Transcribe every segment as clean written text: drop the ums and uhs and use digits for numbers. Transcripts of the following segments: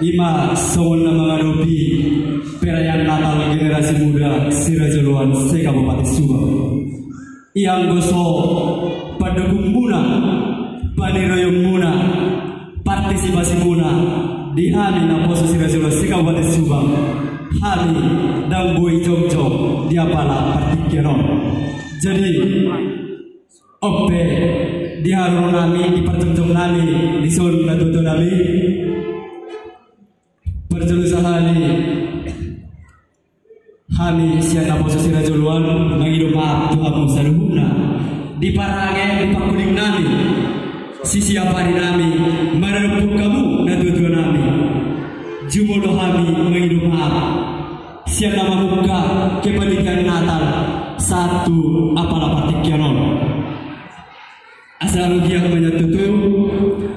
Ima songon na mga rupi perayaan Natal generasi muda Sirajaluan se Kabupaten Subang. Yang goso padukung muna, paniroyong muna, partisipasi muna di hari na poso Sirajaluan se Kabupaten Subang. Hari dan boy jong-jong dia pala partikero. Jadi ope di harun nami di perjong nami di son na tuto nami perjulusahani kami siapa posisi Sirajaluan mengirim maaf Tuhan saluhuna di parange di pakuling nami sisi apa di nami merebut kamu dan tujuan nami jumodo kami mengirim maaf siapa membuka kepentingan Natal satu apalah partikianon asal dia menyatutu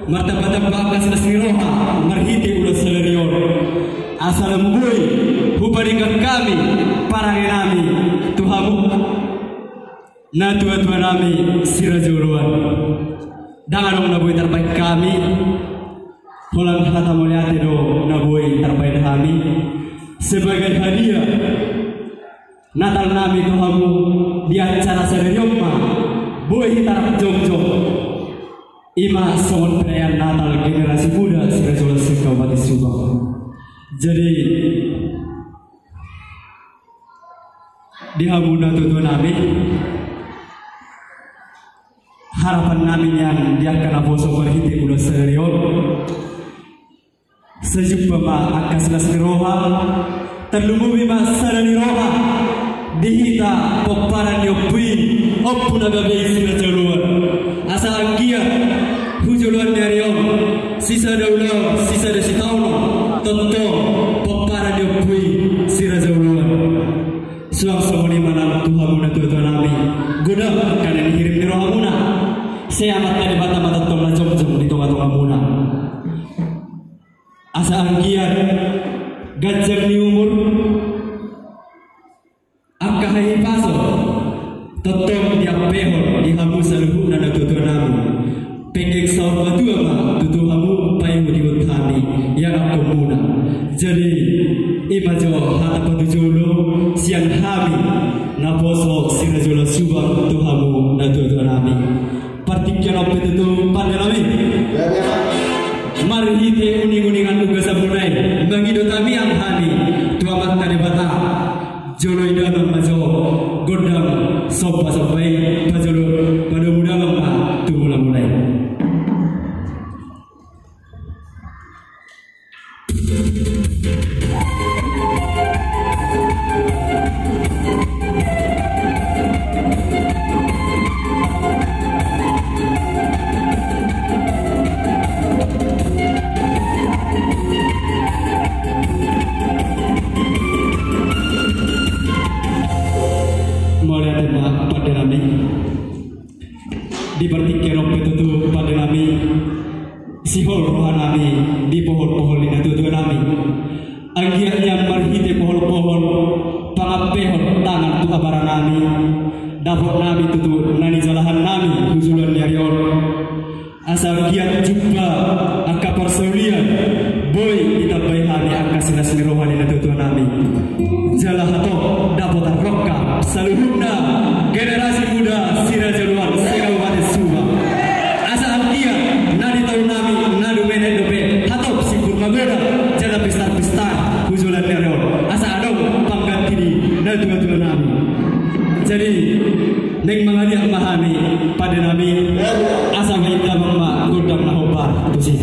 martabat bakas nasmiroha marhiti ulas selerion asal membui hubarikan kami parangi nami Tuhamu na tua-tua nami Sirajaluan dangan nabui terbaik kami pulang kata mulyati do nabui terbaik kami sebagai hadiah Natal nami Tuhamu di acara selerion boy hitar jong-jong ima songon perayaan Natal generasi muda Sirajaluan se Kabupaten Subang. Jadi di hamuna tutu nami harapan nami yang dia kena boso berhiti udah serius sejumpa ma akas nasmiroha terlumu bima sarani roha dihita poparan yopui opuna gabe Sirajaluan asal kia hujuluan dari sisa daulah sisa desi tahun tonto poparan yopui Sirajaluan suang somoni mana Tuhan muna tuhan nami guna karena dihirim di roha muna saya amat dari mata-mata tonglah jom-jom di tongah-tongah muna asal kia gajah ni umur akahai paso totong dia pehor di hamu saluhu nada tutu namu pengek saur batu ama tutu hamu payu di utami yang aku muna jadi imajo hata patujulu siang hami na poso Sirajaluan Subang tu hamu na tutu nami partikian apa tutu pada nami marhite uning-uningan tugas sabunai bangido kami ang hani tu amat tadi bata jono dalam majo godam sopa sampai pajolo pada muda mama tu mulai pada nami di pertikaian itu pada nami sihol roha nami di pohon-pohon ini tutu nami agiatnya marhite pohon-pohon pangapehon tangan tu abara nami dapur nami tutu nani jalahan nami hujulan nyarion asal kiat jumpa angka persaulian boy kita bayi hari angka sinas rohani tutu nami jalah atau dapotan rokka saluhuna generasi muda Sirajaluan se Kabupaten Subang asal dia nadi tahu nami nadu menet dope hatop sipur magoda jala pesta-pesta hujulan nerol asal adong pangganti di nadu nami jadi neng mangadi mahami pada nami asal kita mama godam nahobar tu sih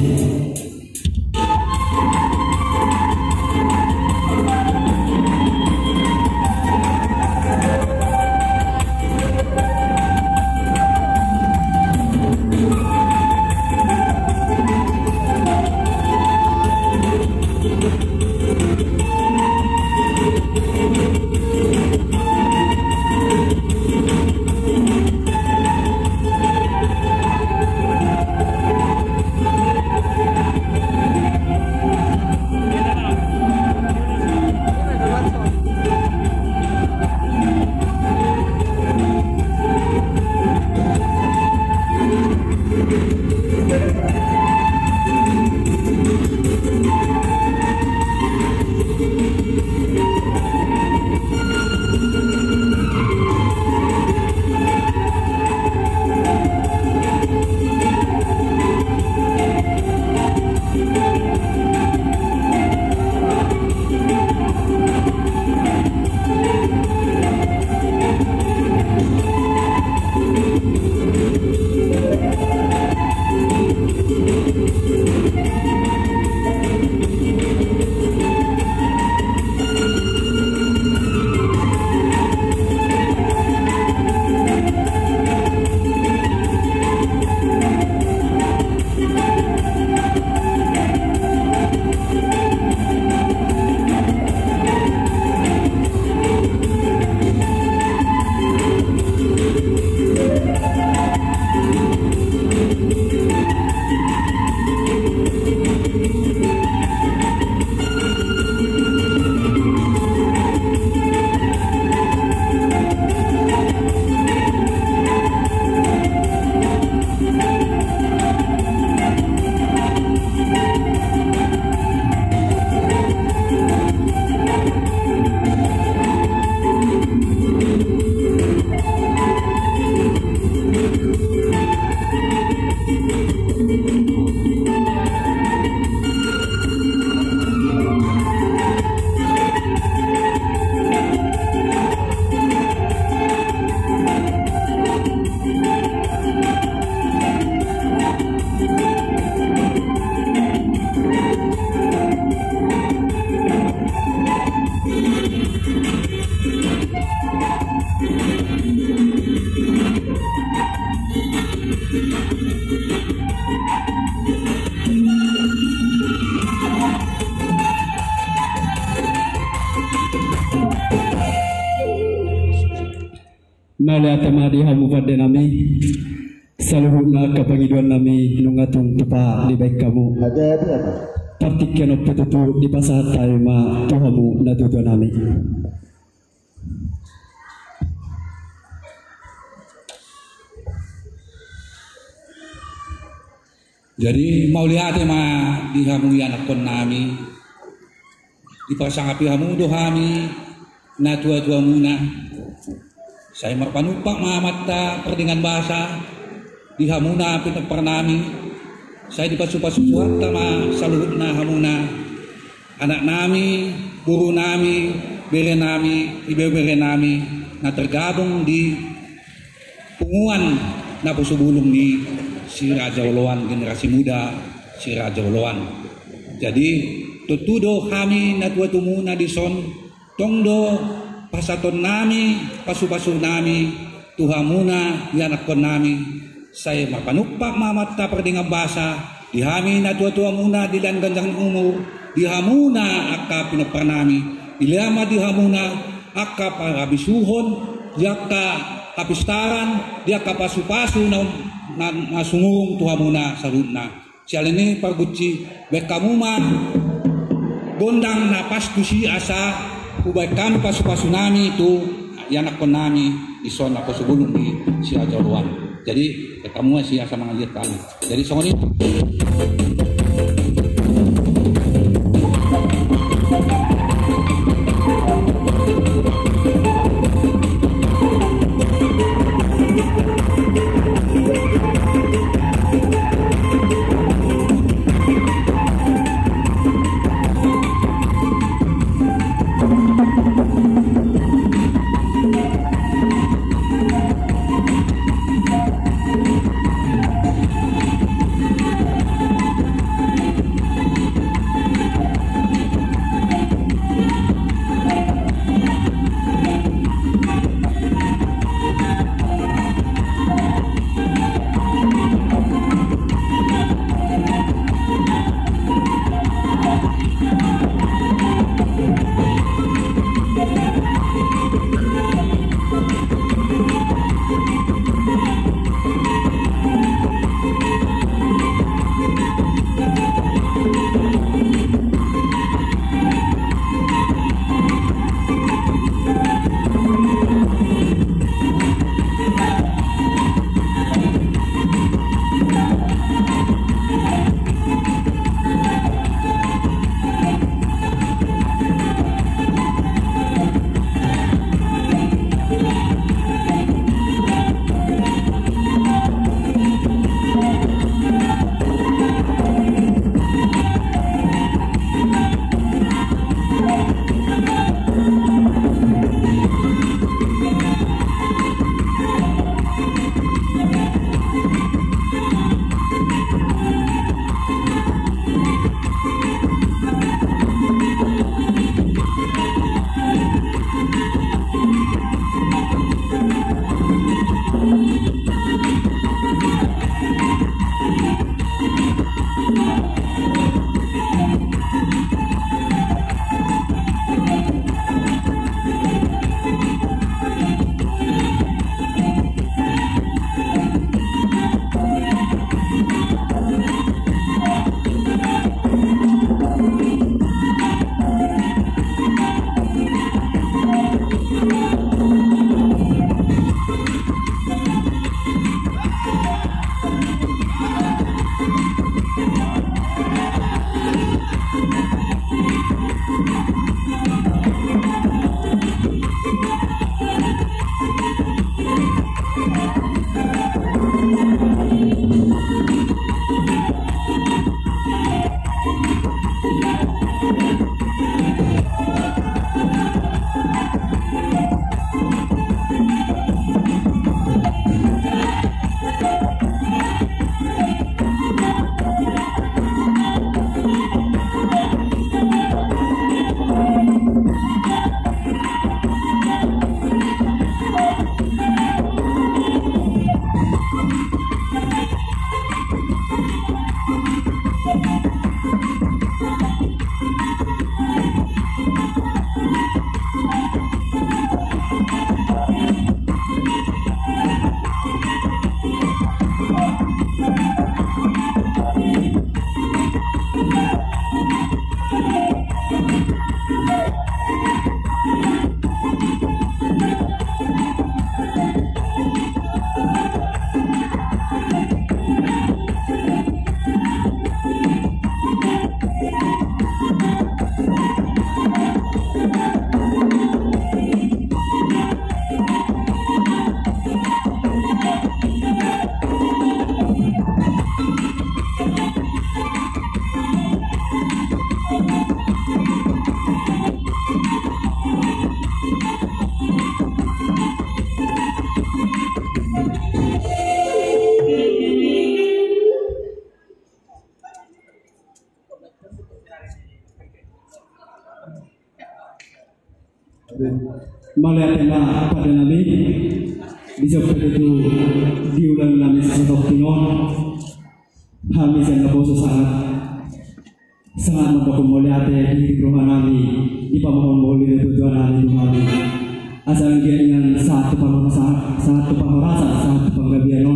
ngaliat madihamu pada nami saluhuna kapangiduan nami nungatong tupa di baik kamu partikan petutu di pasahat tayo ma tuhamu natutuan nami. Jadi mau lihat ma dihamu anak kon nami di pasangapi hamu dohami na tua-tua muna saya marpanupak mata perdingan bahasa di hamuna pinapernami saya dipasupat-supat ma saluhutna hamuna anak nami guru nami bere nami ibu bere nami na tergabung di punguan na pusubulung di si Raja Oloan generasi muda si Raja Oloan. Jadi tutudo kami na tua tumuna di son tongdo pasaton nami pasu-pasu nami tuhamuna yanakon nami saya mapanukpak mamata perdingan bahasa dihami na tua-tua muna di ganjang umur dihamuna akka pinapernami ilama dihamuna akka parabisuhon diaka kapistaran diaka pasu-pasu na masungurung tuhamuna salutna sial ini parguci bekamuma gondang napas kusi asa ubay kami pasu-pasu nami itu yanak kon nami ison ako sebelum di si Ajaluan. Jadi kamu masih asa mengalir kami. Jadi songon itu. Malihatnya pada Nabi bisa itu diulang Nabi sesok tinon kami sangat bosan sangat mendukung melihatnya di rumah Nabi di pamohon boleh tujuan Nabi Tuhan asal dia dengan satu pengorasa satu penggabian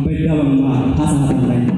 baik dalam asal lain.